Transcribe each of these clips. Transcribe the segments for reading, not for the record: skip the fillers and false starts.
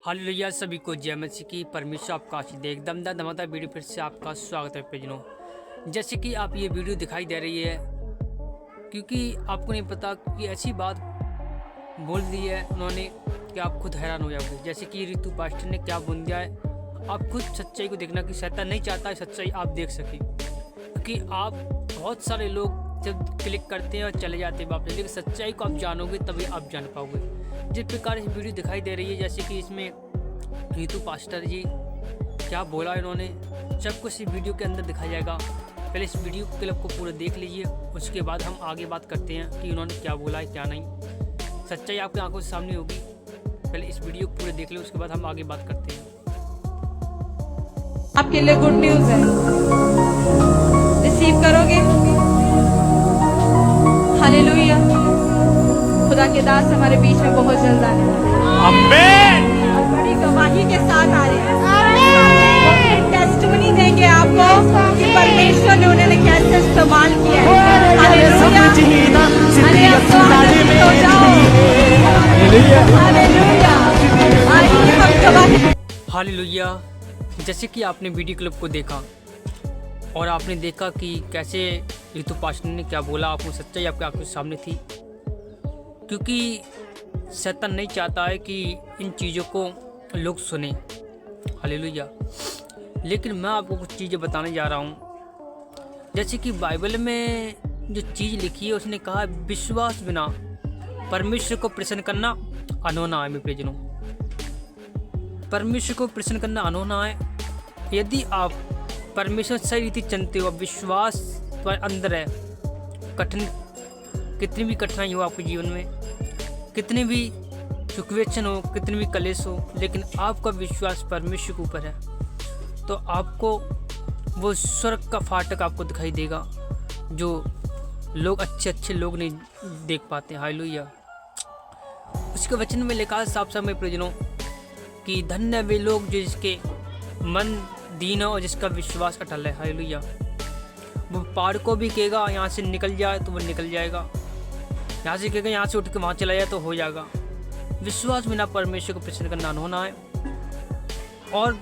Hallelujah सभी को जय मसीह की परमेश्वर आपका आशीष दे। एकदम धमाका वीडियो फिर से आपका स्वागत है प्रियजनों। जैसे कि आप ये वीडियो दिखाई दे रही है क्योंकि आपको नहीं पता कि ऐसी बात बोल दी है उन्होंने कि आप खुद हैरान हो जाओगे। जैसे कि ऋतु पास्टर ने क्या बोल दिया है, आप खुद सच्चाई को देखना कि शैतान नहीं चाहता है सच्चाई आप देख सके, क्योंकि आप बहुत सारे लोग जब क्लिक करते हैं और चले जाते हैं वापस, लेकिन सच्चाई को आप जानोगे तभी आप जान पाओगे। जिस प्रकार इस वीडियो दिखाई दे रही है, जैसे कि इसमें ऋतु पास्टर जी क्या बोला इन्होंने, सब कुछ इस वीडियो के अंदर दिखाया जाएगा। पहले इस वीडियो क्लिप को पूरा देख लीजिए, उसके बाद हम आगे बात करते हैं कि उन्होंने क्या बोला है क्या नहीं। सच्चाई आपकी आंखों के सामने होगी। पहले इस वीडियो को पूरे देख लीजिए, उसके बाद हम आगे बात करते हैं। आपके लिए गुड न्यूज है, रिसीव करोगे? हालेलुया। खुदा के दास हमारे बीच में बहुत जल्द आने वाले हैं। आमीन। और बड़ी गवाही के साथ आ रहे हैं। टेस्टिमनी देंगे आपको कि परमेश्वर ने उन्हें कैसे इस्तेमाल किया है। हालेलुया। हालेलुया। जैसे कि आपने वीडियो क्लिप को देखा और आपने देखा कि कैसे ऋतु पास्टर ने क्या बोला, आपको सच्चाई आपके आंखों के सामने थी। क्योंकि शैतान नहीं चाहता है कि इन चीज़ों को लोग सुने। हालेलुया। लेकिन मैं आपको कुछ चीज़ें बताने जा रहा हूँ। जैसे कि बाइबल में जो चीज़ लिखी है उसने कहा विश्वास बिना परमेश्वर को प्रसन्न करना अनहोना है। मेरे प्रियजनों, परमेश्वर को प्रसन्न करना अनहोना है। यदि आप परमेश्वर सही रीति चलते हो, विश्वास तुम्हारे अंदर है, कितनी भी कठिनाई हो आपके जीवन में, कितनी भी सिचुएशन हो, कितनी भी कलेश हो, लेकिन आपका विश्वास परमेश्वर के ऊपर है तो आपको वो स्वर्ग का फाटक आपको दिखाई देगा जो लोग अच्छे लोग नहीं देख पाते। हालेलुया। उसके वचन में लिखा है साफ साफ में प्रियजनों कि धन्य वे लोग जो जिसके मन दीन हो और जिसका विश्वास अटल है। हालेलुया। वो पहाड़ को भी कहेगा यहाँ से निकल जाए तो वो निकल जाएगा, यहाँ से कहेगा यहाँ से उठ के वहाँ चला जाए तो हो जाएगा। विश्वास बिना परमेश्वर को प्रसन्न करना अनहोना है। और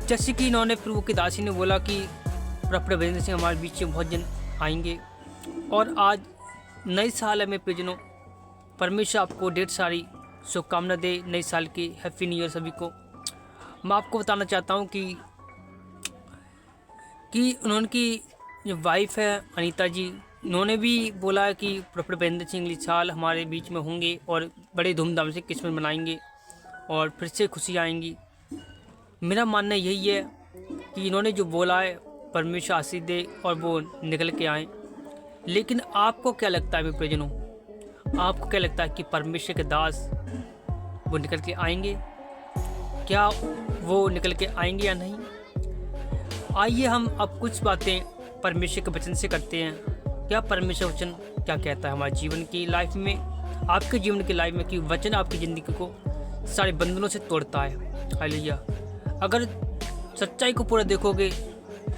जैसे कि इन्होंने प्रभु की दासी ने बोला कि प्रॉफेट अभिनंदन सिंह हमारे बीच में बहुत जन आएंगे और आज नए साल है। में प्रियजनों, परमेश्वर आपको ढेर सारी शुभकामना दे नए साल की। हैप्पी न्यू ईयर सभी को। मैं आपको बताना चाहता हूँ कि उन्होंने की जो वाइफ है अनीता जी, इन्होंने भी बोला है कि प्रॉफेट अभिनंदन सिंह अगले साल हमारे बीच में होंगे और बड़े धूमधाम से क्रिसमस मनाएंगे और फिर से खुशी आएंगी। मेरा मानना यही है कि इन्होंने जो बोला है परमेश्वर आशीष दे और वो निकल के आए। लेकिन आपको क्या लगता है मेरे प्रियजनों, आपको क्या लगता है कि परमेश्वर के दास वो निकल के आएंगे? क्या वो निकल के आएंगे या नहीं? आइए हम अब कुछ बातें परमेश्वर के वचन से करते हैं। क्या परमेश्वर वचन क्या कहता है हमारे जीवन की लाइफ में, आपके जीवन की लाइफ में, कि वचन आपकी ज़िंदगी को सारे बंधनों से तोड़ता है। हालेलुया। अगर सच्चाई को पूरा देखोगे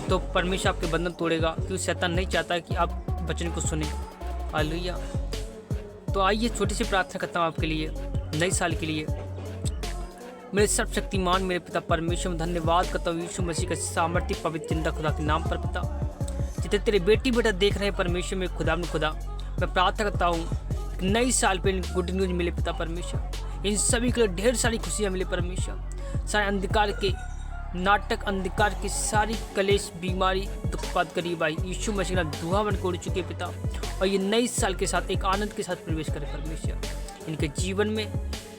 तो परमेश्वर आपके बंधन तोड़ेगा, क्योंकि शैतान नहीं चाहता है कि आप वचन को सुने। हालेलुया। तो आइए छोटी सी प्रार्थना करता हूँ आपके लिए नए साल के लिए। मेरे सर्वशक्तिमान मेरे पिता परमेश्वर, धन्यवाद करता हूँ यीशु मसीह का सामर्थ्य पवित्र जिंदा खुदा के नाम पर। पिता जितने तेरे बेटी बेटा देख रहे हैं परमेश्वर में खुदा मैं प्रार्थना करता हूँ नई साल पे गुड न्यूज मिले पिता परमेश्वर। इन सभी के लिए ढेर सारी खुशियाँ मिले परमेश्वर। सारे अंधकार के नाटक, अंधकार की सारी कलेश, बीमारी, दुखपात गरीब आई यीशु मसीह का धुआं बन उड़ चुके पिता, और ये नई साल के साथ एक आनंद के साथ प्रवेश करे परमेश्वर। इनके जीवन में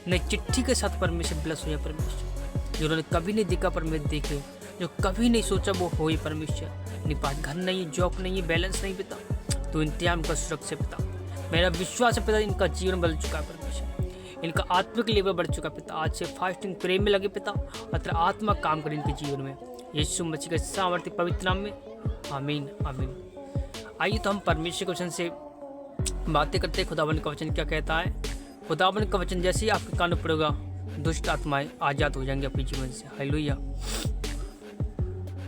नई चिट्ठी के साथ परमेश्वर ब्लस हो परमेश्वर। जो उन्होंने कभी नहीं देखा परमेश्वर देखे, जो कभी नहीं सोचा वो हो परमेश्वर। इनके पास घर नहीं है, जॉब नहीं है, बैलेंस नहीं पिता, तो इंतजाम का सुरक्षा पिता। मेरा विश्वास है पिता इनका जीवन बदल चुका है परमेश्वर, इनका आत्मिक लेवल बढ़ चुका पिता। आज से फास्टिंग प्रेम में लगे पिता और तेरा आत्मा काम करे इनके जीवन में, यीशु मसीह के सामर्थ्य पवित्र नाम में। आमीन आमीन। आइए तो हम परमेश्वर के वचन से बातें करते हैं। खुदावन का वचन क्या कहता है? खुदावन का वचन जैसे ही आपके कानों पड़ेगा दुष्ट आत्माएं आज़ाद हो जाएंगे अपने जीवन से। हालेलुया।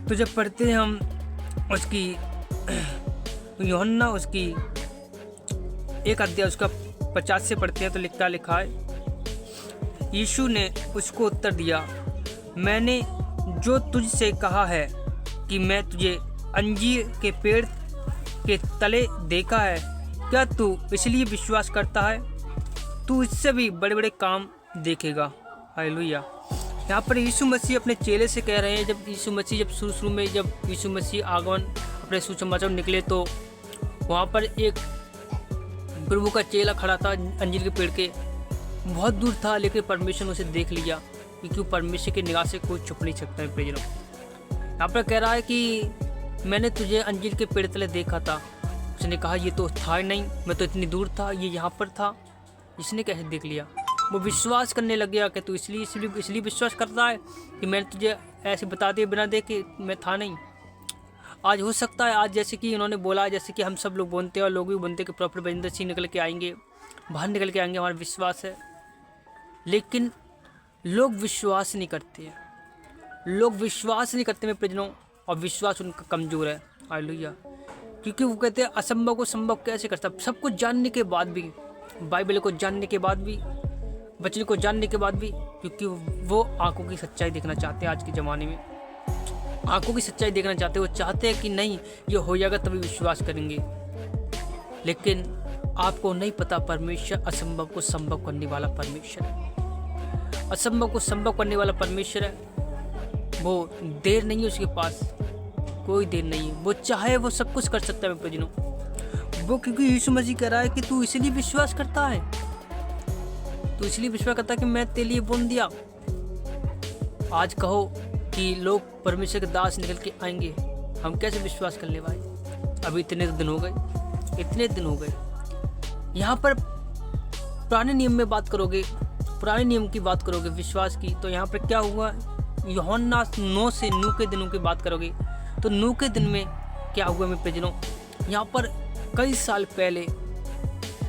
तो जब पढ़ते हैं हम उसकी यूहन्ना उसकी एक अध्याय उसका 50 से पढ़ते हैं तो लिखा है यीशु ने उसको उत्तर दिया, मैंने जो तुझसे कहा है कि मैं तुझे अंजीर के पेड़ के तले देखा है, क्या तू इसलिए विश्वास करता है? तू इससे भी बड़े बड़े काम देखेगा। हालेलुया। यहाँ पर यीशु मसीह अपने चेले से कह रहे हैं, जब यीशु मसीह शुरू में जब यीशु मसीह आगमन अपने सुसमाचार निकले तो वहाँ पर एक प्रभु का चेला खड़ा था अंजीर के पेड़ के, बहुत दूर था, लेकिन परमेश्वर ने उसे देख लिया, क्योंकि परमेश्वर की निगाह से कोई छुप नहीं सकता है। प्रियजनों, यहाँ पर कह रहा है कि मैंने तुझे अंजीर के पेड़ तले देखा था। उसने कहा ये तो था ही नहीं, मैं तो इतनी दूर था, ये यहाँ पर था, इसने कैसे देख लिया? वो विश्वास करने लग गया कि तू इसलिए विश्वास करता है कि मैंने तुझे ऐसे बता दिए बिना देखे मैं था नहीं। आज हो सकता है, आज जैसे कि उन्होंने बोला, जैसे कि हम सब लोग बोलते हैं और लोग भी बोलते हैं कि प्रॉफिट बजिंदर सिंह निकल के आएंगे, बाहर निकल के आएंगे, हमारा विश्वास है। लेकिन लोग विश्वास नहीं करते हैं, लोग विश्वास नहीं करते मेरे प्रियजनों, और विश्वास उनका कमज़ोर है। हालेलुया। क्योंकि वो कहते हैं असंभव को संभव कैसे करता। सब कुछ जानने के बाद भी, बाइबल को जानने के बाद भी, वचन को जानने के बाद भी, क्योंकि वो आंखों की सच्चाई देखना चाहते हैं। आज के ज़माने में आंखों की सच्चाई देखना चाहते हैं। वो चाहते हैं कि नहीं ये हो जाएगा तभी विश्वास करेंगे। लेकिन आपको नहीं पता, परमेश्वर असंभव को संभव करने वाला परमेश्वर है। असंभव को संभव करने वाला परमेश्वर है। वो देर नहीं है उसके पास, कोई देर नहीं है। वो चाहे वो सब कुछ कर सकता है। प्रियजनों, वो क्योंकि यीशु मसीह कह रहा है कि तू इसलिए विश्वास करता है, तू इसलिए विश्वास करता है कि मैं तेरे लिए बोल दिया। आज कहो कि लोग परमेश्वर के दास निकल के आएंगे, हम कैसे विश्वास कर ले भाई? अभी इतने दिन हो गए, इतने दिन हो गए। यहाँ पर पुराने नियम में बात करोगे, पुराने नियम की बात करोगे विश्वास की, तो यहाँ पर क्या हुआ? यूहन्ना 9 से नूह के दिनों की बात करोगे तो नूह के दिन में क्या हुआ मेरे प्रियजनों? यहाँ पर कई साल पहले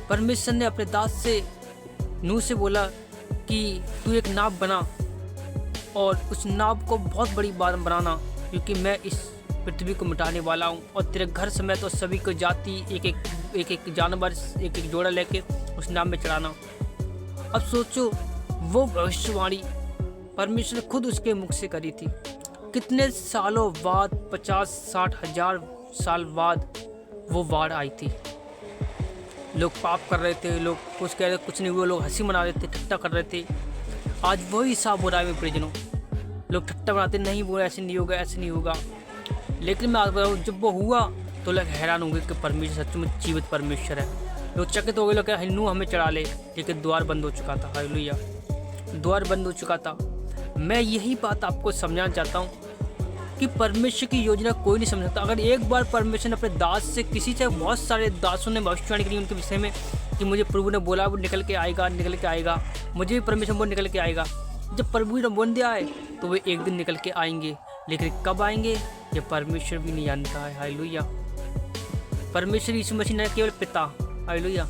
परमेश्वर ने अपने दास से नूह से बोला कि तू एक नाव बना और उस नाव को बहुत बड़ी बात बनाना, क्योंकि मैं इस पृथ्वी को मिटाने वाला हूँ, और तेरे घर समेत तो सभी को जाति एक एक जानवर एक एक जोड़ा लेके उस नाव में चढ़ाना। अब सोचो, वो भविष्यवाणी परमेश्वर ने खुद उसके मुख से करी थी। कितने सालों बाद, 50-60 हजार साल बाद वो बाढ़ आई थी। लोग पाप कर रहे थे, लोग कुछ कह रहे कुछ नहीं हुआ, लोग हंसी मना रहे थे, ठट्टा कर रहे थे। आज वही हिसाब हो रहा है मेरे प्रियजनों। लोग ठट्टा बनाते, नहीं वो ऐसे नहीं होगा, ऐसे नहीं होगा। लेकिन मैं आज बताऊँ, जब वो हुआ तो लोग हैरान होंगे कि परमेश्वर सच में जीवित परमेश्वर है। लोग चकित हो गए, लोग कह नूह हमें चढ़ा ले, लेकिन द्वार बंद हो चुका था। हालेलुया, द्वार बंद हो चुका था। मैं यही बात आपको समझाना चाहता हूँ कि परमेश्वर की योजना कोई नहीं समझ सकता। अगर एक बार परमेश्वर ने अपने दास से, किसी से, बहुत सारे दासों ने भविष्यवाणी करी उनके विषय में कि मुझे प्रभु ने बोला वो निकल के आएगा, निकल के आएगा, मुझे भी परमेश्वर वो निकल के आएगा। जब प्रभु ने बोल दिया है तो वे एक दिन निकल के आएंगे, लेकिन कब आएंगे ये परमेश्वर भी नहीं जानता है। हालेलुया। परमेश्वर यीशु मसीह ने केवल पिता। हालेलुया।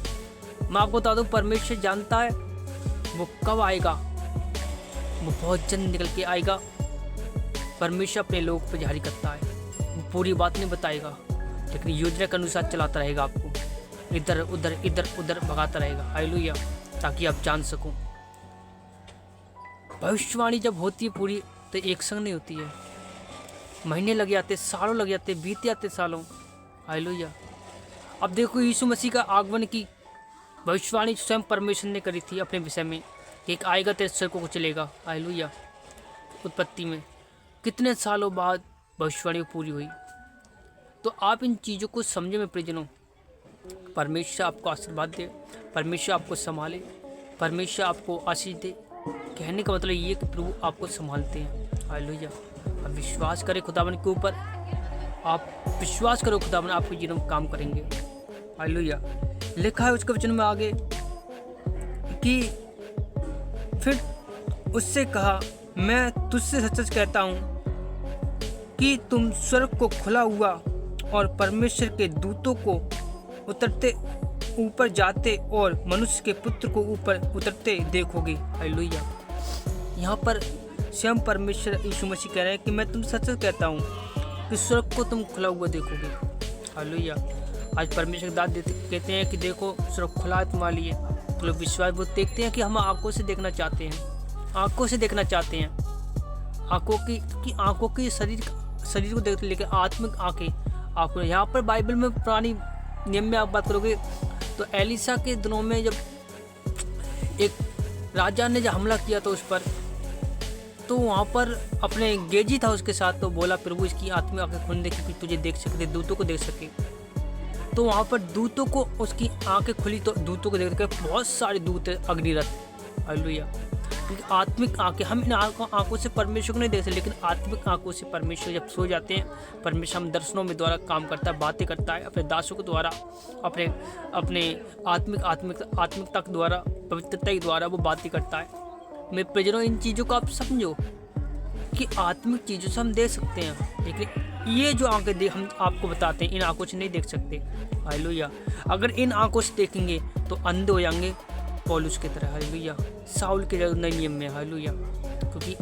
मैं आपको बता दूँ, परमेश्वर जानता है वो कब आएगा, वो बहुत जल्द निकल के आएगा। परमेश्वर अपने लोग पर जारी करता है, वो पूरी बात नहीं बताएगा, लेकिन योजना के अनुसार चलाता रहेगा, आपको इधर उधर भगाता रहेगा। हालेलुया। ताकि आप जान सको। भविष्यवाणी जब होती है पूरी तो एक संग नहीं होती है, महीने लग जाते, सालों लग जाते, बीत जाते सालों। हालेलुया। अब देखो, यीशु मसीह का आगमन की भविष्यवाणी स्वयं परमेश्वर ने करी थी अपने विषय में कि एक आएगा तेरे सिर को कुचलेगा। हालेलुया। उत्पत्ति में कितने सालों बाद भविष्यवाणी पूरी हुई। तो आप इन चीज़ों को समझे में प्रियजनों। परमेश्वर आपको आशीर्वाद दे, परमेश्वर आपको संभाले, परमेश्वर आपको आशीष दे। कहने का मतलब ये कि प्रभु आपको संभालते हैं। हालेलुया। आप विश्वास करें खुदावन के ऊपर, आप विश्वास करो खुदावन आपके जीवन में काम करेंगे। हालेलुया। लिखा है उसके वचन में आगे कि फिर उससे कहा, मैं तुझसे सच कहता हूँ कि तुम स्वर्ग को खुला हुआ और परमेश्वर के दूतों को उतरते ऊपर जाते और मनुष्य के पुत्र को ऊपर उतरते देखोगे। हालेलुया। यहाँ पर स्वयं परमेश्वर यीशु मसीह कह रहे हैं कि मैं तुम सच कहता हूँ कि स्वर्ग को तुम खुला हुआ देखोगे। हालेलुया। आज परमेश्वर दाद देते कहते हैं कि देखो स्वर्ग खुला है तुम्हारे लिए। तो लोग विश्वास वो देखते हैं कि हम आंखों से देखना चाहते हैं, आंखों से देखना चाहते हैं, आंखों की शरीर को देखते, लेकिन आत्मिक आंखें। यहाँ पर बाइबल में पुरानी नियम में आप बात करोगे तो एलिशा के दिनों में जब एक राजा ने जब हमला किया तो उस पर, तो वहाँ पर अपने गेजी था उसके साथ, तो बोला प्रभु इसकी आत्मिक आंखें खोल दे क्योंकि तुझे देख सके, दूतों को देख सके। तो वहाँ पर दूतों को उसकी आंखें खुली तो दूतों को देख सके, बहुत सारे दूत अग्निरथ। हालेलुया। क्योंकि आत्मिक आंखें, हम इन आंखों से परमेश्वर को नहीं देख सकते, लेकिन आत्मिक आंखों से परमेश्वर जब सो जाते हैं, परमेश्वर हम दर्शनों में द्वारा काम करता है, बातें करता है अपने दासों के द्वारा, अपने आत्मिकता के द्वारा, पवित्रता के द्वारा वो बातें करता है। मैं प्रियजनों, इन चीज़ों को आप समझो कि आत्मिक चीज़ों से हम देख सकते हैं, लेकिन ये जो आंखें हम आपको बताते हैं, इन आंखों से नहीं देख सकते। हालेलुया। अगर इन आंखों से देखेंगे तो अंधे हो जाएंगे पौलुस की तरह। हालेलुया। साउल के नए नियम में। हालेलुया। क्योंकि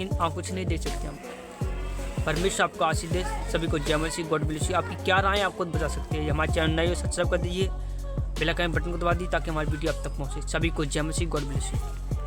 इन आंखों से नहीं देख सकते हम। परमेश्वर आपको आशीष दे। सभी को जय मसीह, गॉड ब्लेस यू। आपकी क्या राय आप खुद बता सकते हैं। हमारे चैनल नए हो सब्सक्राइब कर दीजिए, बेल आइकन बटन को दबा दीजिए ताकि हमारी वीडियो आप तक पहुँचे। सभी को जय मसीह, गॉड ब्लेस यू।